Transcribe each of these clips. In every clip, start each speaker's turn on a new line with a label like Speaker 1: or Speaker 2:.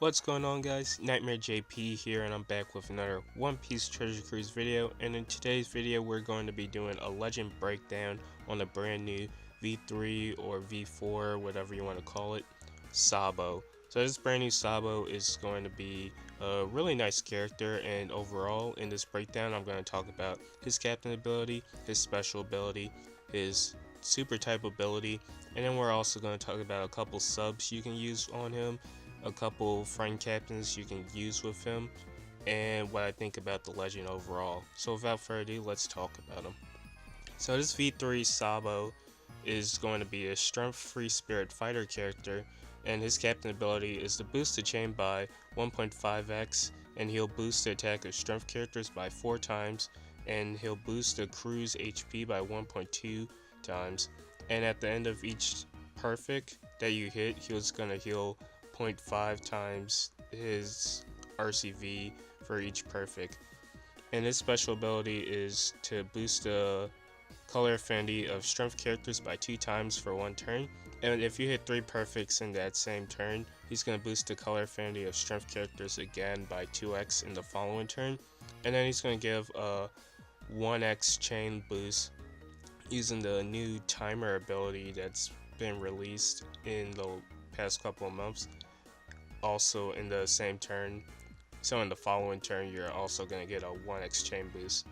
Speaker 1: What's going on, guys? Nitemarejp here, and I'm back with another One Piece Treasure Cruise video. And in today's video we're going to be doing a legend breakdown on a brand new V3 or V4, whatever you want to call it, SABO. So this brand new SABO is going to be a really nice character, and overall in this breakdown I'm going to talk about his captain ability, his special ability, his super type ability, and then we're also going to talk about a couple subs you can use on him, a couple friend captains you can use with him, and what I think about the legend overall. So without further ado, let's talk about him. So this V3 SABO is going to be a strength free spirit fighter character, and his captain ability is to boost the chain by 1.5x, and he'll boost the attack of strength characters by 4 times, and he'll boost the crew's HP by 1.2 times, and at the end of each perfect that you hit, he's going to heal 0.5 times his RCV for each perfect. And his special ability is to boost the color affinity of strength characters by 2 times for 1 turn. And if you hit 3 perfects in that same turn, he's going to boost the color affinity of strength characters again by 2x in the following turn. And then he's going to give a 1x chain boost using the new timer ability that's been released in the past couple of months, also in the same turn. So in the following turn you're also going to get a 1x chain boost.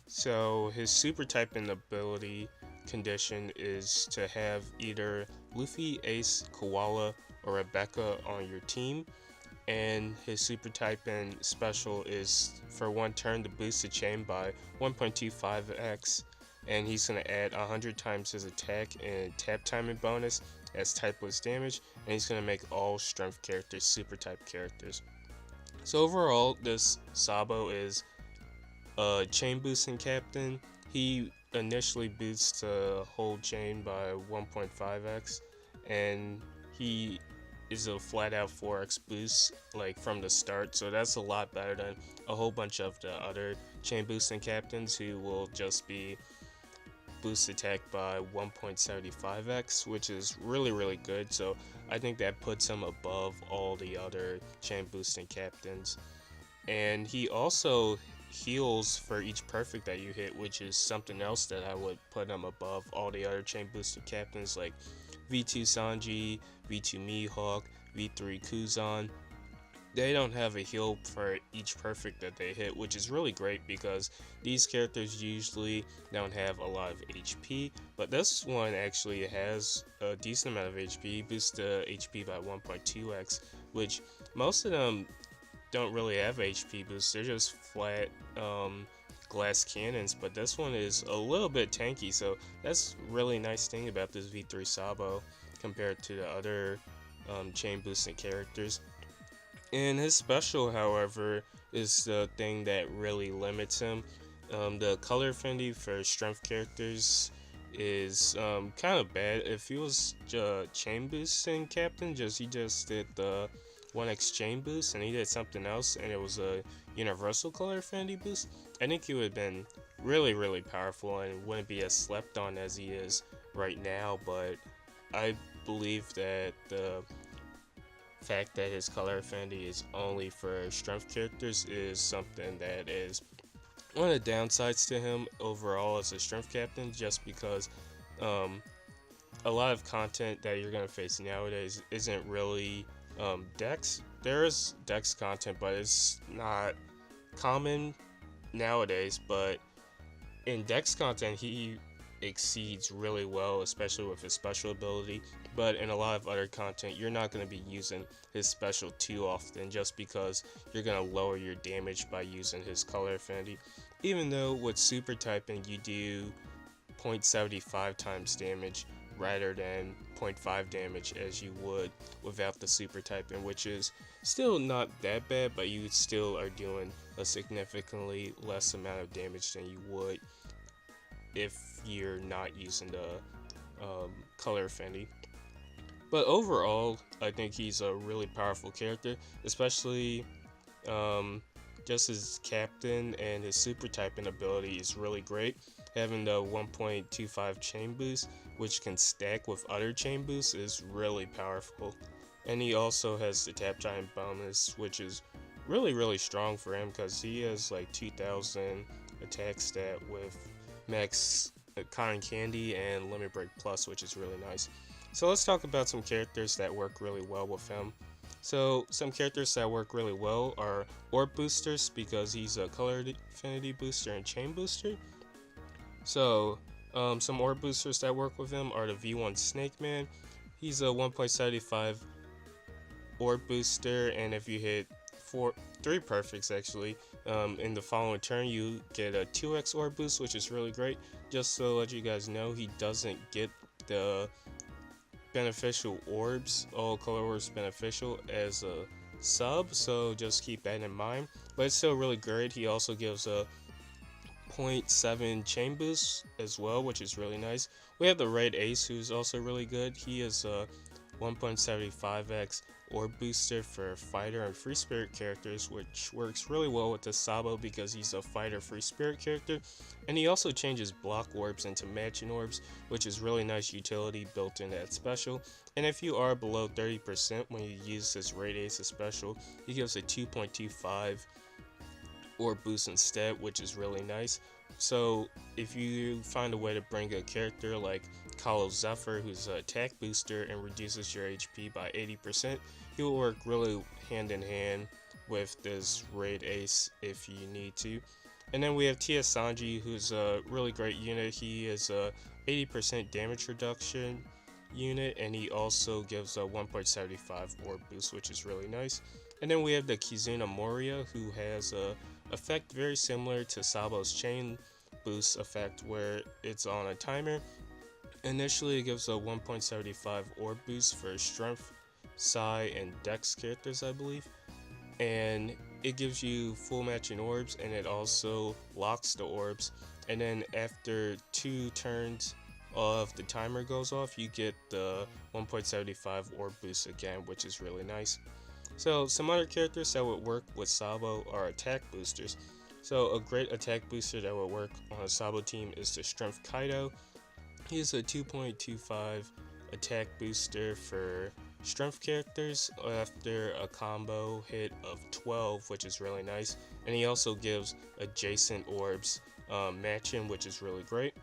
Speaker 1: So his super typing ability condition is to have either Luffy, Ace, Koala, or Rebecca on your team, and his super typing special is for 1 turn to boost the chain by 1.25x, and he's going to add 100 times his attack and tap timing bonus as typeless damage, and he's going to make all strength characters super type characters. So overall, this SABO is a chain boosting captain. He initially boosts the whole chain by 1.5x, and he is a flat out 4x boost like from the start, so that's a lot better than a whole bunch of the other chain boosting captains who will just be boost attack by 1.75x, which is really good. So I think that puts him above all the other chain boosting captains. And he also heals for each perfect that you hit, which is something else that I would put him above all the other chain boosting captains like V2 Sanji, V2 Mihawk, V3 Kuzan. They don't have a heal for each perfect that they hit, which is really great because these characters usually don't have a lot of HP, but this one actually has a decent amount of HP, boosts the HP by 1.2x, which most of them don't really have HP boosts, they're just flat glass cannons, but this one is a little bit tanky, so that's really nice thing about this V3 SABO compared to the other chain boosting characters. And his special, however, is the thing that really limits him. The color affinity for strength characters is kind of bad. If he was chain boosting captain, he just did the 1x chain boost and he did something else and it was a universal color affinity boost, I think he would have been really powerful and wouldn't be as slept on as he is right now. But I believe that the fact that his color affinity is only for strength characters is something that is one of the downsides to him overall as a strength captain, just because a lot of content that you're going to face nowadays isn't really Dex. There is Dex content, but it's not common nowadays. But in Dex content he exceeds really well, especially with his special ability. But in a lot of other content you're not going to be using his special too often, just because you're going to lower your damage by using his color affinity, even though with super typing you do 0.75 times damage rather than 0.5 damage as you would without the super typing, which is still not that bad, but you still are doing a significantly less amount of damage than you would if you're not using the color affinity. But overall, I think he's a really powerful character, especially just his captain, and his super typing ability is really great. Having the 1.25 chain boost, which can stack with other chain boosts, is really powerful. And he also has the tap giant bonus, which is really strong for him because he has like 2000 attack stat with max cotton candy and limit break plus, which is really nice. So let's talk about some characters that work really well with him. So some characters that work really well are orb boosters, because he's a color affinity booster and chain booster. So some orb boosters that work with him are the V1 Snake Man. He's a 1.75 orb booster, and if you hit three perfects actually in the following turn, you get a 2x orb boost, which is really great. Just to let you guys know, he doesn't get the beneficial orbs, all color orbs beneficial, as a sub, so just keep that in mind. But it's still really great. He also gives a 0.7 chain boost as well, which is really nice. We have the Red Ace, who's also really good. He is a 1.75x orb booster for fighter and free spirit characters, which works really well with the SABO because he's a fighter free spirit character. And he also changes block orbs into matching orbs, which is really nice utility built in that special. And if you are below 30% when you use this Red Ace special, he gives a 2.25 orb boost instead, which is really nice. So if you find a way to bring a character like Kalo Zephyr, who's an attack booster and reduces your HP by 80%, he will work really hand in hand with this Raid Ace if you need to. And then we have Tia Sanji, who's a really great unit. He is a 80% damage reduction unit, and he also gives a 1.75 orb boost, which is really nice. And then we have the Kizuna Moria, who has a effect very similar to Sabo's chain boost effect, where it's on a timer. Initially, it gives a 1.75 orb boost for strength, psi, and dex characters, I believe. And it gives you full matching orbs, and it also locks the orbs. And then after 2 turns of the timer goes off, you get the 1.75 orb boost again, which is really nice. So some other characters that would work with SABO are attack boosters. So a great attack booster that would work on a SABO team is the Strength Kaido. He's a 2.25 attack booster for strength characters after a combo hit of 12, which is really nice. And he also gives adjacent orbs matching, which is really great.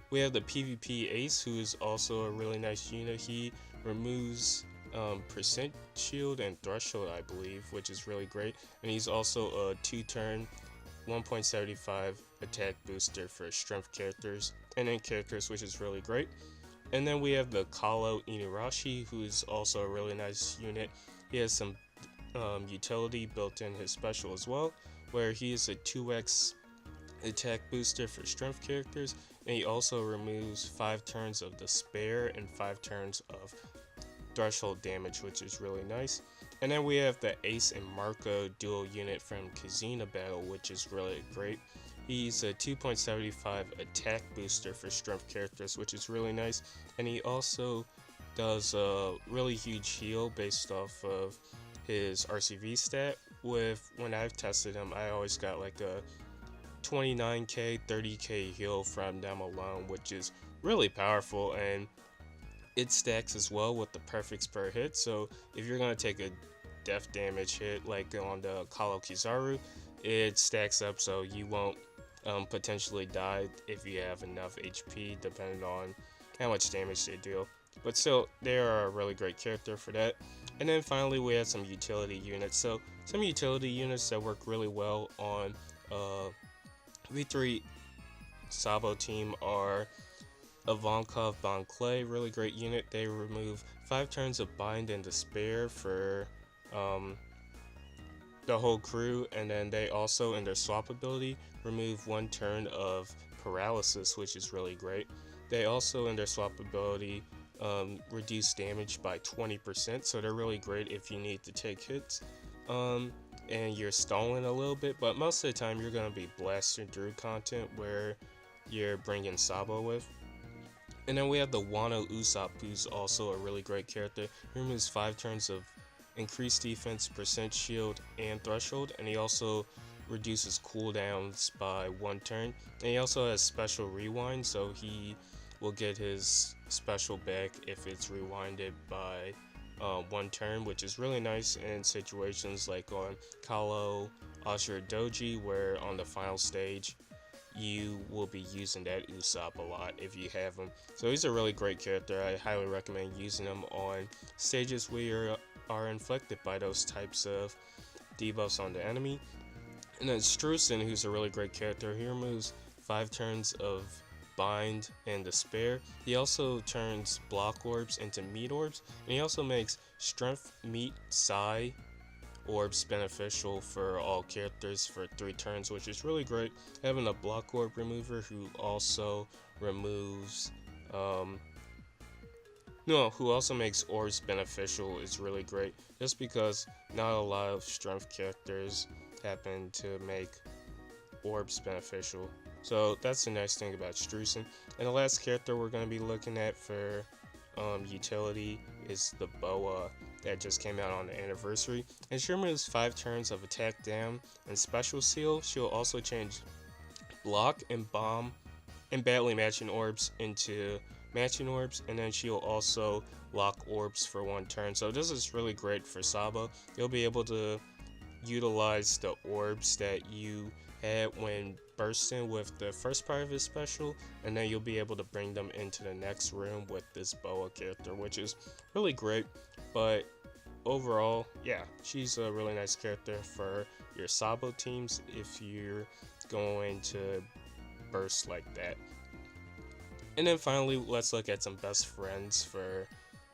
Speaker 1: We have the PvP Ace, who is also a really nice unit. He removes percent shield and threshold, I believe, which is really great. And he's also a 2-turn 1.75 attack booster for strength characters and then characters, which is really great. And then we have the Kalo Inurashi, who is also a really nice unit. He has some utility built in his special as well, where he is a 2x attack booster for strength characters, and he also removes 5 turns of despair and 5 turns of threshold damage, which is really nice. And then we have the Ace and Marco dual unit from Kizuna Battle, which is really great. He's a 2.75 attack booster for strength characters, which is really nice. And he also does a really huge heal based off of his RCV stat. When I've tested him, I always got like a 29k, 30k heal from them alone, which is really powerful, and it stacks as well with the perfects per hit. So if you're going to take a death damage hit like on the Kalo Kizaru, it stacks up so you won't potentially die if you have enough HP, depending on how much damage they deal. But still, they are a really great character for that. And then finally, we have some utility units. So some utility units that work really well on V3 SABO team are Ivankov Bon Clay, really great unit. They remove 5 turns of Bind and Despair for the whole crew, and then they also, in their swap ability, remove 1 turn of Paralysis, which is really great. They also, in their swap ability, reduce damage by 20%, so they're really great if you need to take hits and you're stalling a little bit, but most of the time you're going to be blasting through content where you're bringing SABO with. And then we have the Wano Usopp, who's also a really great character. He removes 5 turns of increased defense, percent shield, and threshold, and he also reduces cooldowns by 1 turn. And he also has special rewind, so he will get his special back if it's rewinded by one turn, which is really nice in situations like on Kalo, Ashura Doji, where on the final stage you will be using that Usopp a lot if you have him. So he's a really great character. I highly recommend using him on stages where you are inflicted by those types of debuffs on the enemy. And then Streusen, who's a really great character, he removes 5 turns of Bind and Despair. He also turns Block Orbs into Meat Orbs, and he also makes Strength, Meat, Psi Orbs beneficial for all characters for 3 turns, which is really great. Having a Block Orb remover who also removes, who also makes orbs beneficial is really great, just because not a lot of strength characters happen to make orbs beneficial. So that's the nice thing about Streusen. And the last character we're going to be looking at for utility is the Boa that just came out on the anniversary. And she removes 5 turns of attack down and special seal. She'll also change block and bomb and badly matching orbs into matching orbs, and then she'll also lock orbs for 1 turn. So this is really great for SABO. You'll be able to utilize the orbs that you had when bursting with the first part of his special, and then you'll be able to bring them into the next room with this Boa character, which is really great. But overall, yeah, she's a really nice character for your SABO teams if you're going to burst like that. And then finally, let's look at some best friends for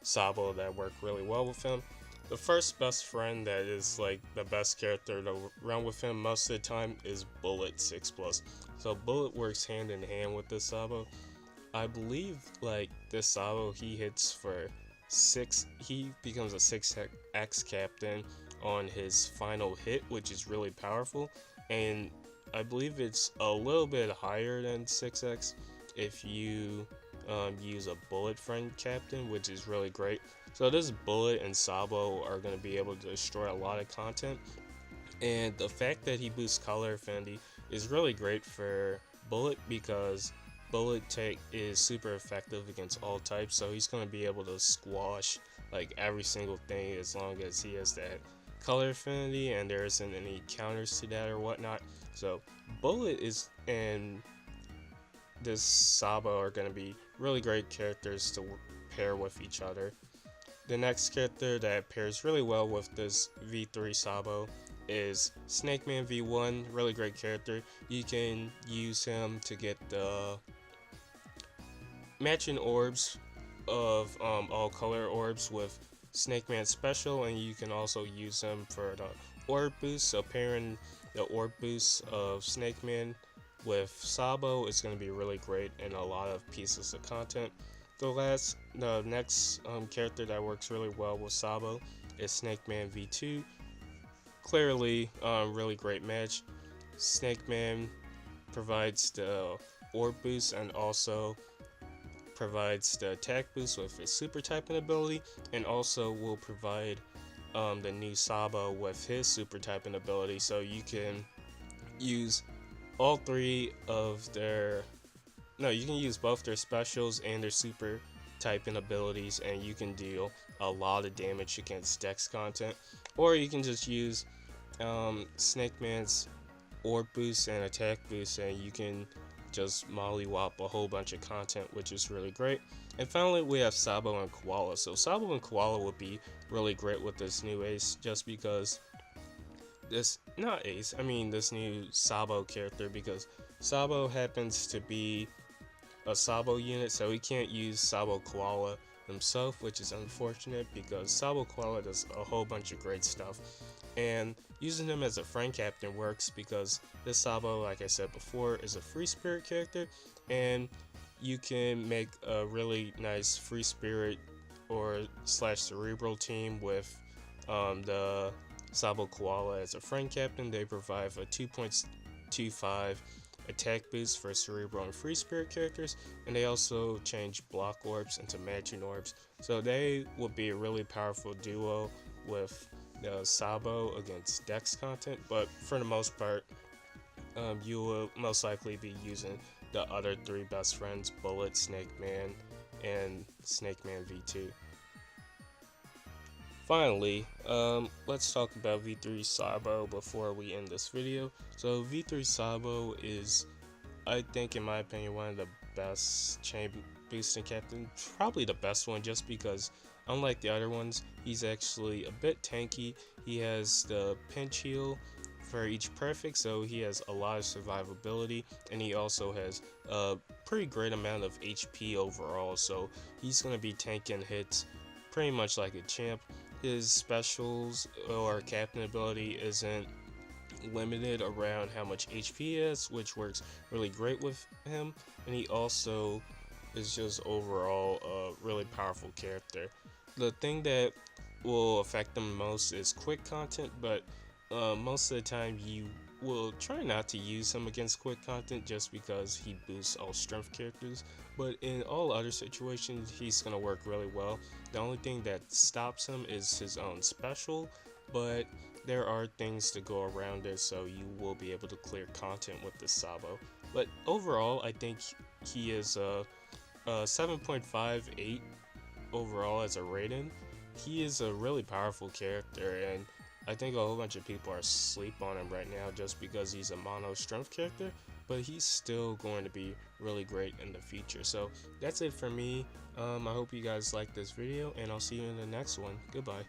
Speaker 1: SABO that work really well with him. The first best friend that is like the best character to run with him most of the time is Bullet 6+. So Bullet works hand in hand with this SABO. I believe like this SABO, he hits for 6, he becomes a 6x captain on his final hit, which is really powerful. And I believe it's a little bit higher than 6x if you use a Bullet friend captain, which is really great. So this Bullet and SABO are going to be able to destroy a lot of content, and the fact that he boosts color affinity is really great for Bullet because Bullet is super effective against all types, so he's going to be able to squash like every single thing as long as he has that color affinity and there isn't any counters to that or whatnot. So Bullet and this SABO are going to be really great characters to pair with each other. The next character that pairs really well with this V3 SABO is Snake Man V1, really great character. You can use him to get the matching orbs of all color orbs with Snake Man special, and you can also use him for the orb boost. So pairing the orb boost of Snake Man with SABO is going to be really great in a lot of pieces of content. The next character that works really well with SABO is Snake Man V2. Clearly, really great match. Snake Man provides the orb boost and also provides the attack boost with his super typing ability, and also will provide the new SABO with his super typing ability, so you can use all 3 of their you can use both their specials and their super typing abilities, and you can deal a lot of damage against Dex content. Or you can just use Snake Man's orb boost and attack boost, and you can just mollywop a whole bunch of content, which is really great. And finally, we have SABO and Koala. So SABO and Koala would be really great with this new ace, just because this new SABO character, because SABO happens to be a SABO unit, so he can't use SABO Koala himself, which is unfortunate because SABO Koala does a whole bunch of great stuff. And using him as a friend captain works because this SABO, like I said before, is a free spirit character, and you can make a really nice free spirit or slash cerebral team with the SABO Koala as a friend captain. They provide a 2.25 attack boost for cerebral and free spirit characters, and they also change block orbs into matching orbs, so they will be a really powerful duo with the SABO against Dex content. But for the most part, you will most likely be using the other 3 best friends, Bullet, Snake Man, and Snake Man V2. finally, let's talk about V3 SABO before we end this video. So V3 SABO is, I think, in my opinion, one of the best chain boosting captains, probably the best one, just because unlike the other ones, he's actually a bit tanky. He has the pinch heal for each perfect, so he has a lot of survivability, and he also has a pretty great amount of HP overall, so he's going to be tanking hits pretty much like a champ. His specials or captain ability isn't limited around how much HP he has, which works really great with him, and he also is just overall a really powerful character. The thing that will affect them most is quick content, but most of the time you will try not to use him against quick content just because he boosts all strength characters, but in all other situations he's going to work really well. The only thing that stops him is his own special, but there are things to go around it, so you will be able to clear content with this SABO. But overall, I think he is a 7.58 overall as a rating. He is a really powerful character, and I think a whole bunch of people are asleep on him right now just because he's a mono strength character, but he's still going to be really great in the future. So that's it for me. I hope you guys liked this video, and I'll see you in the next one. Goodbye.